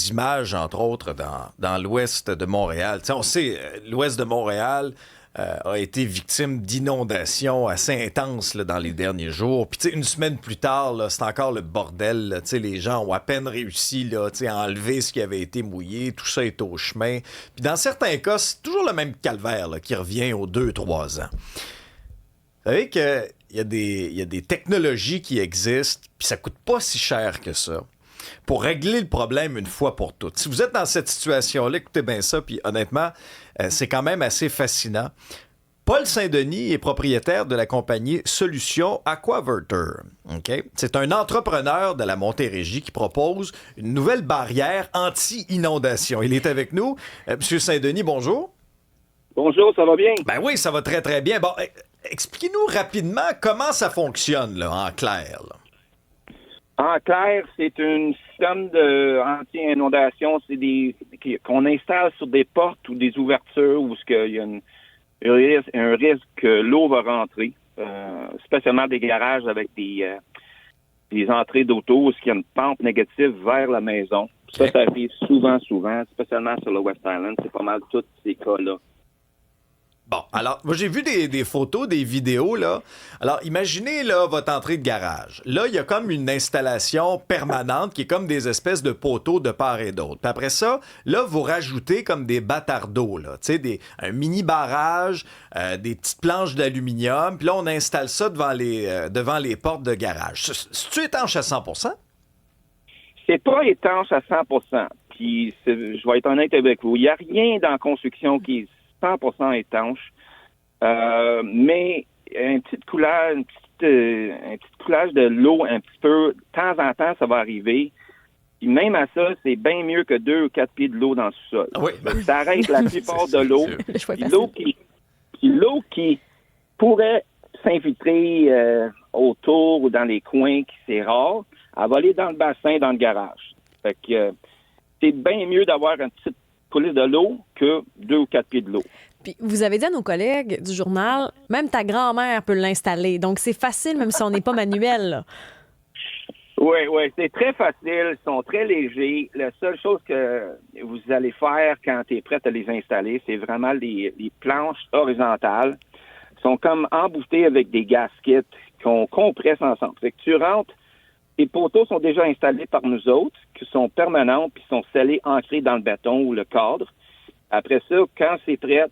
images, entre autres, dans l'ouest de Montréal. On sait, l'ouest de Montréal a été victime d'inondations assez intenses là, dans les derniers jours. Puis, une semaine plus tard, là, c'est encore le bordel. Là, les gens ont à peine réussi là, à enlever ce qui avait été mouillé. Tout ça est au chemin. Puis, dans certains cas, c'est toujours le même calvaire là, qui revient aux 2-3 ans. Vous savez qu'il y a des technologies qui existent, puis ça coûte pas si cher que ça, pour régler le problème une fois pour toutes. Si vous êtes dans cette situation-là, écoutez bien ça, puis honnêtement, c'est quand même assez fascinant. Paul Saint-Denis est propriétaire de la compagnie Solutions Aquaverter. Okay? C'est un entrepreneur de la Montérégie qui propose une nouvelle barrière anti-inondation. Il est avec nous. Monsieur Saint-Denis, bonjour. Bonjour, ça va bien? Ben oui, ça va très, très bien. Bon, expliquez-nous rapidement comment ça fonctionne, là, en clair. Là. En clair, c'est un système de anti-inondation. C'est qu'on installe sur des portes ou des ouvertures où il y a un risque que l'eau va rentrer, spécialement des garages avec des entrées d'auto où il y a une pente négative vers la maison. Ça arrive souvent, spécialement sur le West Island. C'est pas mal tous ces cas-là. Bon, alors, moi, j'ai vu des photos, des vidéos, là. Alors, imaginez, là, votre entrée de garage. Là, il y a comme une installation permanente qui est comme des espèces de poteaux de part et d'autre. Puis après ça, là, vous rajoutez comme des bâtards d'eau, là. Tu sais, un mini barrage, des petites planches d'aluminium. Puis là, on installe ça devant les portes de garage. C'est-tu étanche à 100%? C'est pas étanche à 100%. Puis, je vais être honnête avec vous. Il n'y a rien dans la construction qui est 100% étanche, mais un petit coulage de l'eau un petit peu, de temps en temps, ça va arriver. Puis même à ça, c'est bien mieux que 2 ou 4 pieds de l'eau dans le sous-sol. Oui. Ça arrête la plupart de l'eau. L'eau qui pourrait s'infiltrer autour ou dans les coins, qui c'est rare, elle va aller dans le bassin, dans le garage. Fait que c'est bien mieux d'avoir une petite coulis de l'eau que 2 ou 4 pieds de l'eau. Puis vous avez dit à nos collègues du journal, même ta grand-mère peut l'installer. Donc c'est facile, même si on n'est pas manuel. Là. Oui, c'est très facile. Ils sont très légers. La seule chose que vous allez faire quand tu es prête à les installer, c'est vraiment les planches horizontales. Ils sont comme emboutés avec des gaskets qu'on compresse ensemble. Fait que tu rentres, les poteaux sont déjà installés par nous autres, qui sont permanents, puis sont scellés, ancrés dans le béton ou le cadre. Après ça, quand c'est prêt,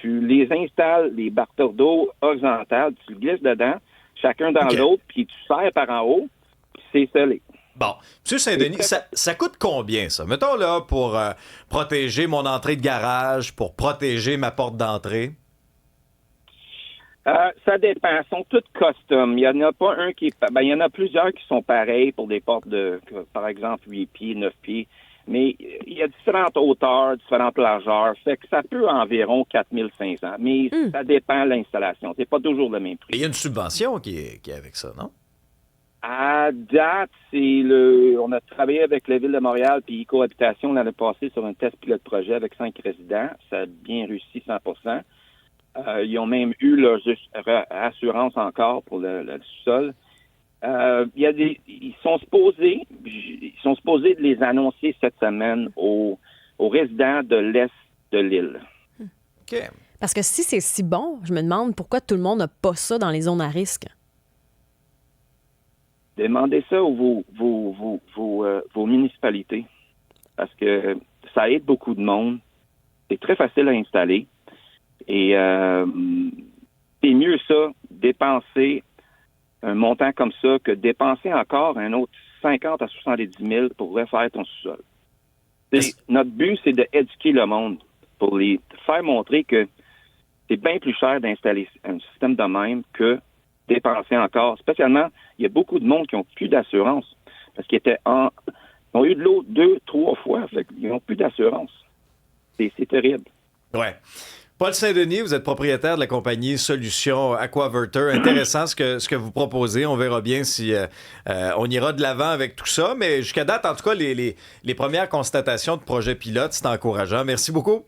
tu les installes, les barteurs d'eau horizontales, tu le glisses dedans, chacun dans l'autre, puis tu serres par en haut, puis c'est scellé. Bon. Monsieur Saint-Denis, ça coûte combien, ça? Mettons, là, pour protéger mon entrée de garage, pour protéger ma porte d'entrée. Ça dépend. Ils sont toutes custom. Il y en a pas un qui est... il y en a plusieurs qui sont pareils pour des portes de, par exemple, 8 pieds, 9 pieds. Mais il y a différentes hauteurs, différentes largeurs. Fait que ça peut environ 4 500. Mais ça dépend de l'installation. C'est pas toujours le même prix. Et il y a une subvention qui est avec ça, non? À date, on a travaillé avec la Ville de Montréal puis Cohabitation l'année passée sur un test pilote projet avec 5 résidents. Ça a bien réussi 100%. Ils ont même eu leur assurance encore pour le sous-sol. Ils sont supposés de les annoncer cette semaine aux résidents de l'Est de l'île. OK. Parce que si c'est si bon, je me demande pourquoi tout le monde n'a pas ça dans les zones à risque. Demandez ça aux vos municipalités. Parce que ça aide beaucoup de monde. C'est très facile à installer. Et c'est mieux ça, dépenser un montant comme ça, que dépenser encore un autre 50 à 70 000 pour refaire ton sous-sol. Notre but, c'est d'éduquer le monde pour les faire montrer que c'est bien plus cher d'installer un système de même que dépenser encore. Spécialement, il y a beaucoup de monde qui n'ont plus d'assurance parce qu'ils ont eu de l'eau 2, 3 fois. Fait qu'ils n'ont plus d'assurance. C'est terrible. Ouais. Paul Saint-Denis, vous êtes propriétaire de la compagnie Solutions Aquaverter. Intéressant ce que vous proposez. On verra bien si on ira de l'avant avec tout ça. Mais jusqu'à date, en tout cas, les premières constatations de projet pilote, c'est encourageant. Merci beaucoup.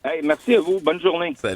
Hey, merci à vous. Bonne journée. Salut.